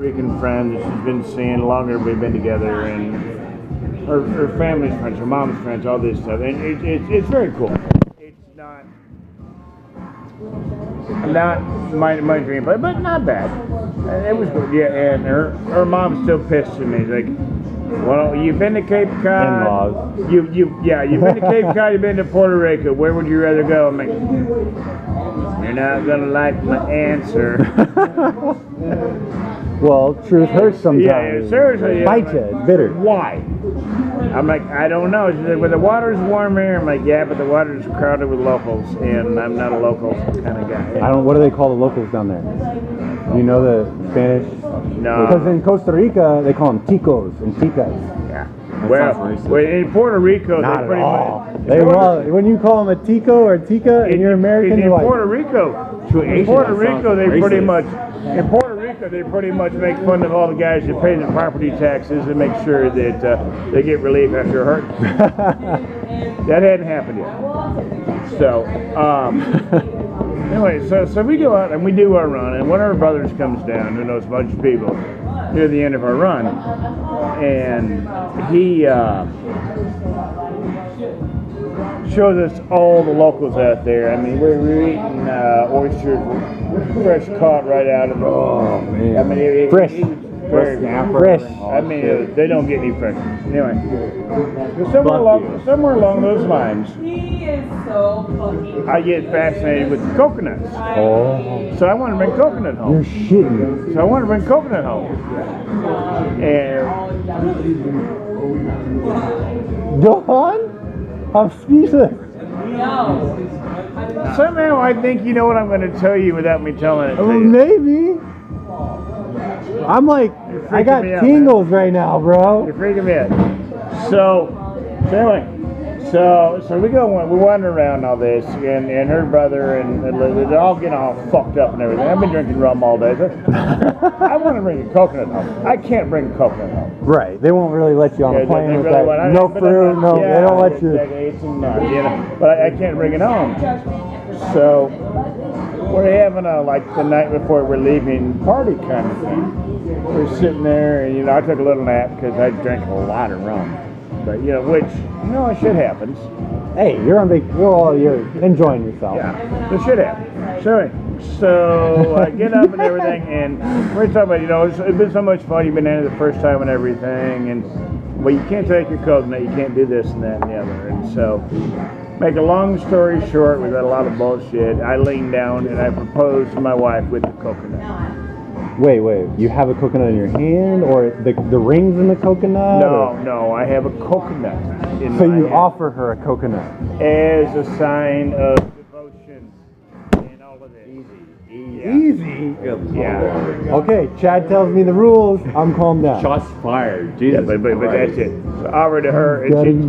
Rican friend that she's been seeing longer than we've been together, and her family's friends, her mom's friends, all this stuff, and it's very cool. It's not my dream, but not bad. It was good. Yeah, and her mom's still pissed at me. Like, well, you've been to Cape Cod. In-laws. You've been to Cape Cod. You've been to Puerto Rico. Where would you rather go? I'm like, you're not gonna like my answer. Well, truth hurts sometimes. Yeah, seriously. Bite you. It's bitter. Why? I'm like, I don't know. She's like, well, the water's warm here. I'm like, yeah, but the water's crowded with locals, and I'm not a local kind of guy. What do they call the locals down there? You know the Spanish? No. Because in Costa Rica, they call them ticos and ticas. Yeah. Well, in Puerto Rico, Not they at pretty all. much. When you call them a tico or tica and you're American, in you're like... Puerto Rico, in Puerto Rico, they pretty much make fun of all the guys that pay the property taxes and make sure that they get relief after hurt. That hadn't happened yet. So, anyway, so we go out and we do our run, and one of our brothers comes down who knows a bunch of people near the end of our run, and he shows us all the locals out there. I mean, we're eating oysters fresh caught right out of the... Oh, man. I mean, Fresh. Fresh. I mean, they don't get any fresh. Anyway, somewhere along those lines, He is so fucking... I get fascinated with the coconuts. Oh. So I want to bring coconut home. You're shitting. So I want to bring coconut home. And Dawn? I'm speechless. No. somehow I think you know what I'm going to tell you without me telling it to Oh, you. maybe. I'm like, I got me out, tingles right now, bro. You're freaking me out. So anyway, so we we wander around all this, and her brother and they're all getting all fucked up and everything. I've been drinking rum all day. So I want to bring a coconut home. I can't bring a coconut home. Right. They won't really let you on the plane with really that. No fruit, no, yeah, they don't let you. It's nuts, you know, but I can't bring it home. So we're having like the night before we're leaving party kind of thing. We're sitting there, and I took a little nap because I drank a lot of rum. But which it shit happens. Hey, you're on vacation. Well, you're enjoying yourself. Yeah, it should happen. So I get up and everything, and we're talking about it's been so much fun. You've been in it the first time and everything, and well, you can't take your coconut, you can't do this and that and the other, and so. Make a long story short, we've had a lot of bullshit. I leaned down and I proposed to my wife with the coconut. Wait. You have a coconut in your hand, or the rings in the coconut? No, I have a coconut in So my you hand offer her a coconut. as a sign of devotion and all of that. Easy. Yeah. Okay, Chad tells me the rules. I'm calmed down. Shots fired. Yeah, Jesus but that's Christ. it. So I offered to her, Gotta be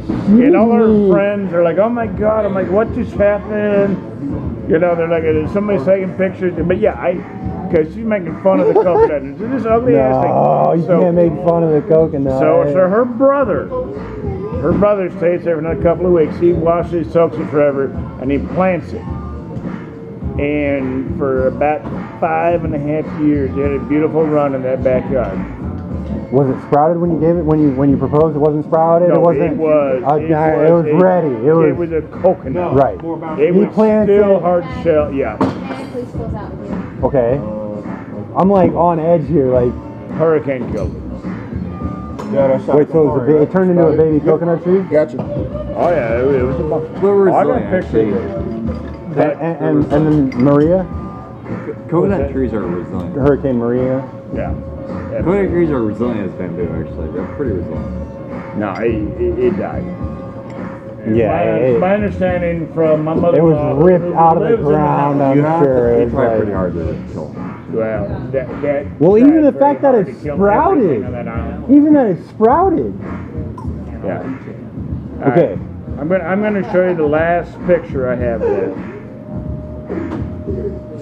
and all her shitting me. friends are like, "Oh my God!" I'm like, "What just happened?" They're like, "Somebody's taking pictures." But because she's making fun of the coconut. And it's this ugly ass thing. No, you can't make fun of the coconut. So her brother stays there for another couple of weeks. He washes, soaks it forever, and he plants it. And for about 5.5 years, they had a beautiful run in that backyard. Was it sprouted when you gave it? When you proposed, it wasn't sprouted. No, it wasn't. it was ready. It was a coconut. right. It He was planted still it. hard shell. Yeah, Okay. I'm like on edge here. Like, hurricane killed it. wait. So it turned into a baby coconut tree? Gotcha. Oh yeah, it was a bunch. We're I got resilient, pictures. And then Maria, Coconut trees are resilient. Hurricane Maria. Yeah. Coconut trees are resilient as bamboo, actually. They're pretty resilient. No, it died. And Yeah, my understanding from my mother. It was ripped out of the ground. I'm sure. They It's try like- pretty hard to kill. Well, that Well, even tried the very fact that hard it to kill sprouted. everything on that island. Even that it sprouted. Yeah. Okay. All right. I'm gonna show you the last picture I have there.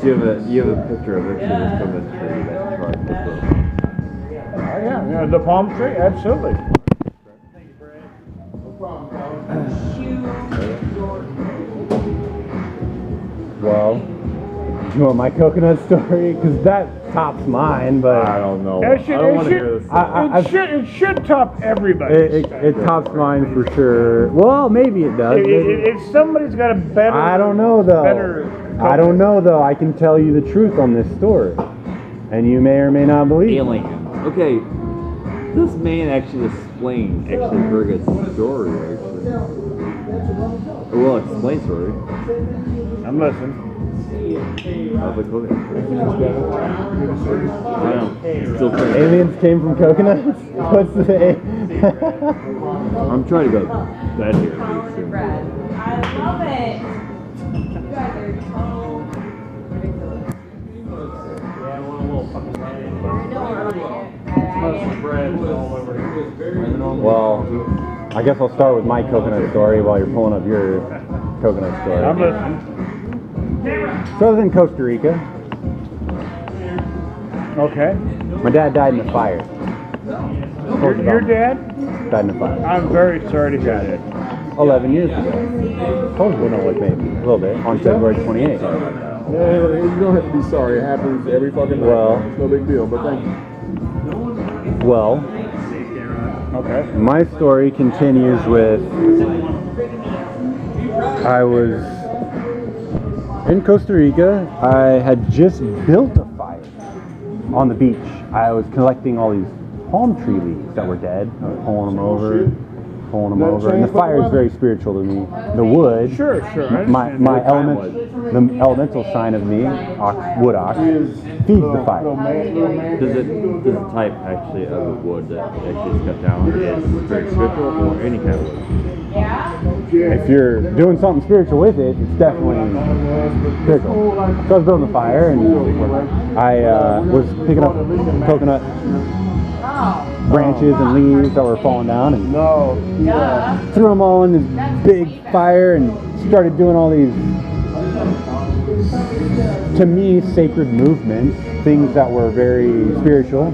So you have a picture of it, so just from the tree that's charged with Oh yeah, the palm tree, absolutely. Well, You want my coconut story? Because that tops mine, but I don't know. It should, I don't it want to hear should, this. it should top everybody. it tops mine for sure. Well, maybe it does. If somebody's got a better, I don't know though. I don't know though. I can tell you the truth on this story, and you may or may not believe. Aliens. Okay, this man actually explained Virgo's story. Actually, well, explain story. I'm listening. How's it going? I know. Still trying. Aliens came from coconuts. What's the? I'm trying to go to bed here. Brad. I love it. You guys are so ridiculous. Well, I guess I'll start with my coconut story while you're pulling up your coconut story. I'm listening. So I was in Costa Rica. Okay. My dad died in a fire. Your dad? Died in a fire. I'm very sorry to hear that. 11 years ago. Told you, like maybe a little bit. On February 28th. Yeah, you don't have to be sorry. It happens every fucking night. Well- It's no big deal, but thank you. Well, Okay. my story continues with I was in Costa Rica. I had just built a fire on the beach. I was collecting all these palm tree leaves that were dead. I was pulling them over. And the fire is very spiritual to me. The wood, Sure. I my understand. the elemental sign of me, wood ox, feeds the fire. Does the type actually of the wood that actually is cut down is very spiritual or any kind of wood? If you're doing something spiritual with it, it's definitely spiritual. So I was building a fire, and I was picking up coconut branches and leaves that were falling down, and threw them all in this big fire, and started doing all these, to me, sacred movements, things that were very spiritual.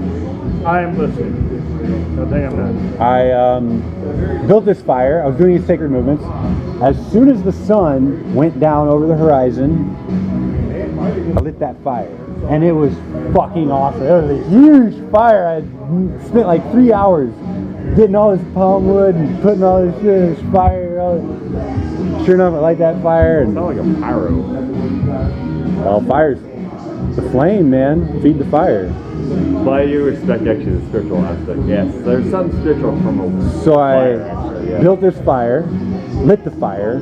I am listening. Don't think I'm not. I built this fire. I was doing these sacred movements. As soon as the sun went down over the horizon, I lit that fire. And it was fucking awesome. It was a huge fire. I had spent like 3 hours getting all this palm wood and putting all this shit in this fire. Sure enough, I light that fire. And, Not like a pyro. well, fire's the flame, man. Feed the fire. But you respect actually the spiritual aspect. Yes, there's something spiritual from a So fire, I actually, yeah. built this fire, lit the fire,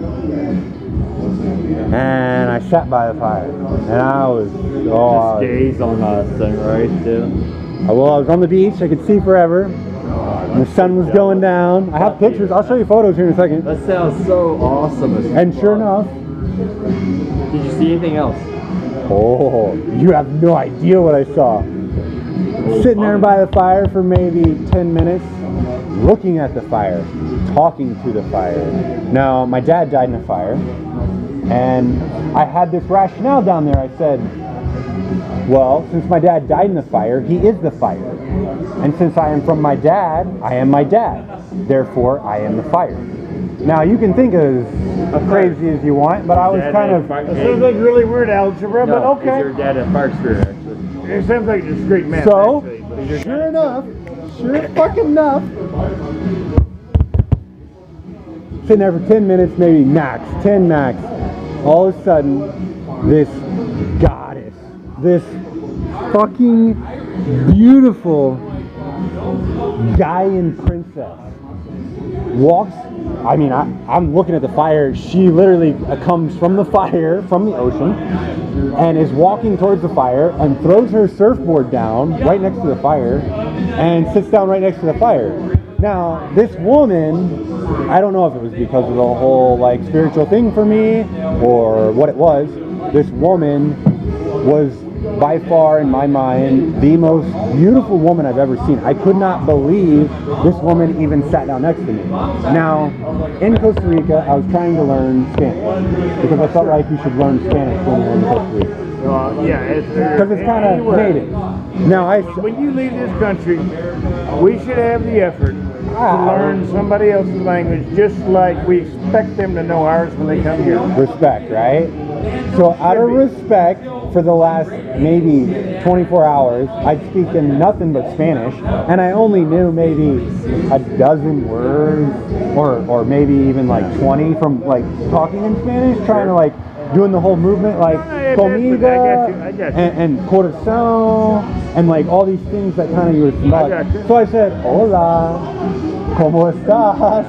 and I sat by the fire. And I was, Just gaze on the sunrise too. I was on the beach. I could see forever. And the sun was going down. I have pictures. I'll show you photos here in a second. That sounds so awesome. And sure enough, Did you see anything else? oh, you have no idea what I saw. Sitting there by the fire for maybe 10 minutes, looking at the fire, talking to the fire. Now, my dad died in a fire, and I had this rationale down there. I said, well, since my dad died in the fire, he is the fire. And since I am from my dad, I am my dad. Therefore, I am the fire. Now, you can think as crazy as you want, but I was kind of... It sounds like really weird algebra, but Is your okay. dad a fire spirit actually? It sounds like a discreet man. So, actually, but he's sure enough, sure fucking enough, sitting there for 10 minutes, maybe max, 10 max, all of a sudden, this goddess, this fucking beautiful Gaian princess walks. I mean, I'm looking at the fire. She literally comes from the fire, from the ocean, and is walking towards the fire and throws her surfboard down right next to the fire and sits down right next to the fire. Now, this woman, I don't know if it was because of the whole like spiritual thing for me or what it was. This woman was by far, in my mind, the most beautiful woman I've ever seen. I could not believe this woman even sat down next to me. Now, in Costa Rica, I was trying to learn Spanish because I felt like you should learn Spanish when you're in Costa Rica. Because it's kind of native. Now, when you leave this country, we should have the effort to learn somebody else's language just like we expect them to know ours when they come here. Respect, right? So out of respect for the last maybe 24 hours, I'd speaking nothing but Spanish, and I only knew maybe a dozen words, or maybe even like 20 from like talking in Spanish, trying to like doing the whole movement like comida I got you. and corazón and like all these things that kind of you were I got you. So I said, hola, ¿cómo estás?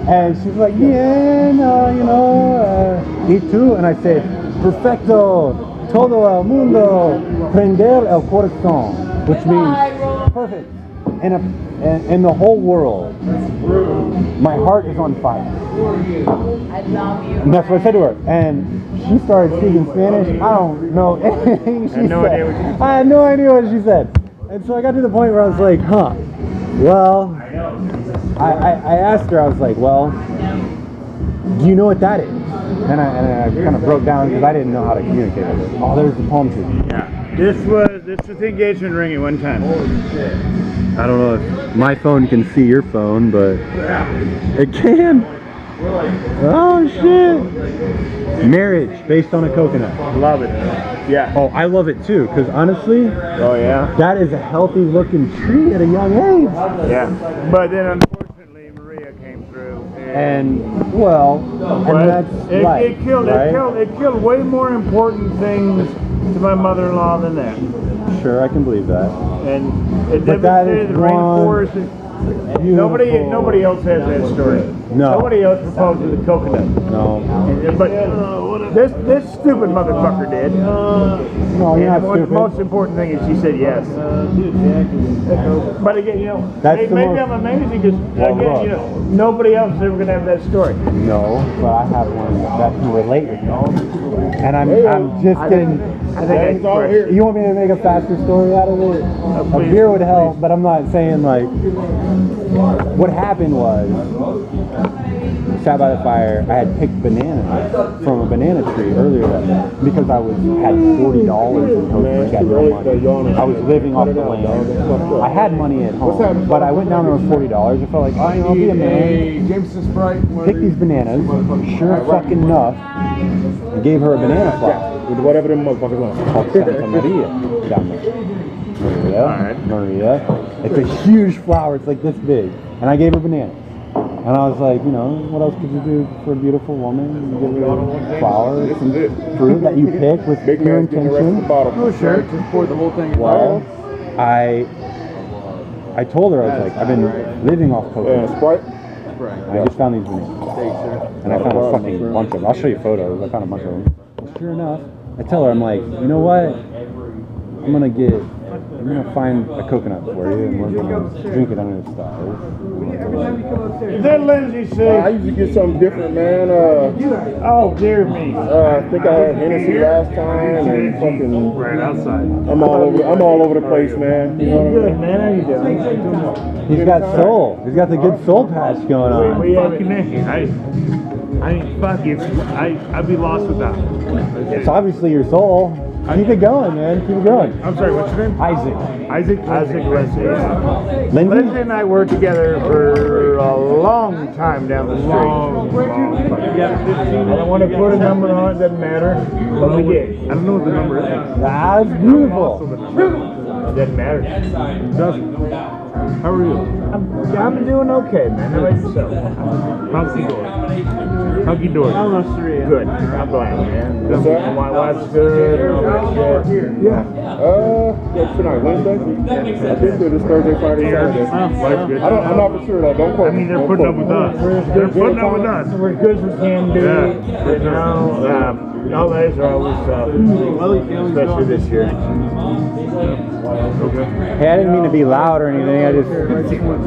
And she's like, bien, y tú? And I said, perfecto, todo el mundo, prender el corazón, which means perfect. In the whole world, my heart is on fire. I love you. And that's what I said to her. And she started speaking Spanish. I don't know anything she no said. idea what she said. I had no idea what she said. And so I got to the point where I was like, huh, well, I asked her, I was like, well, do you know what that is? And I kind of broke down because I didn't know how to communicate with her. Oh, there's the palm tree. Yeah. This was the engagement ring at one time. I don't know if my phone can see your phone, but it can. Oh shit! Marriage based on a coconut. Love it. Yeah. Oh, I love it too, because honestly, Oh yeah. that is a healthy looking tree at a young age. Yeah. But then unfortunately Maria came through. And well, and that's life, it killed right? it killed way more important things to my mother-in-law than that. Sure, I can believe that. And it But that is devastated the one rainforest. Nobody else has that story. No. Nobody else proposed with a coconut. No, But this stupid motherfucker did. no, you're And not the stupid. most important thing is she said yes. But again, That's the maybe most- I'm amazing because Well, again, nobody else is ever gonna have that story. No, but I have one that can relate with me. And I'm just getting. I think that's fresh. You want me to make a faster story out of it? A please, beer would help, but I'm not saying like. What happened was, sat by the fire. I had picked bananas from a banana tree earlier that day because I had $40 in Costa Rica. I was living off the land. I had money at home, but I went down there with $40. I felt like, oh, I'll be a man. Jameson Sprite. Pick these bananas. Sure fucking enough, I gave her a banana flower With whatever them motherfuckers want. called Santa Maria down there. Maria, Alright. Maria. It's a huge flower. It's like this big. And I gave her bananas. And I was like, what else could you do for a beautiful woman? You give her flowers, This some is it. fruit that you pick with Big pure man's getting the rest of the intention. bottle. Oh, sure. Just pour the whole thing in. Well, I told her, I was like, I've been living off coconut. Sprite. I just found these bananas. And I found a fucking bunch of them. I'll show you photos. I found a bunch of them. And sure enough, I tell her, I'm like, you know what? I'm gonna find a coconut for you, and we're gonna drink it under the stars. Is that Lindsay I Sue? used to get something different, man. Oh dear me. I think I had Hennessy last time, and fucking. Right outside. I'm all over the place, man. You know what I mean? Good man, how you doing? He's got soul. He's got the good soul patch going on. We have I mean, fuck if I'd be lost without it. It's obviously your soul. Keep it going, man. Keep it going. I'm sorry, what's your name? Isaac. Isaac Lindsay. Lindsay? Lindsay and I worked together for a long time down the street. I don't want to put a number on it, doesn't matter. But we did. I don't know what the number is. That's beautiful. Doesn't matter. How are you? I'm doing okay, man. How about yourself? Hunky dory. Hunky dory. Good. I'm glad, man. What's that? My wife's good. All that shit. Yeah. What's tonight? Wednesday? I think it's Thursday, Friday, Saturday. Life's good. I'm not for sure though. Don't quote I mean, me. they're Don't putting quote up with me. us. They're putting up with us. We're as good as we can do. Holidays are always especially this year. Hey, I didn't mean to be loud or anything.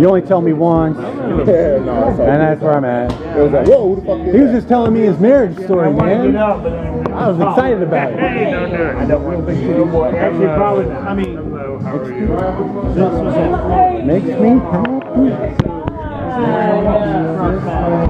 You only tell me once, Yeah, no, that's all and that's where I'm at. It was like, whoa, who the fuck is He was that? just telling me his marriage story, I want to get man. out, but then I was excited about it. Hey, don't do it. I don't want to be too boy. Actually, probably not. I mean, hello, how are you? Makes me happy.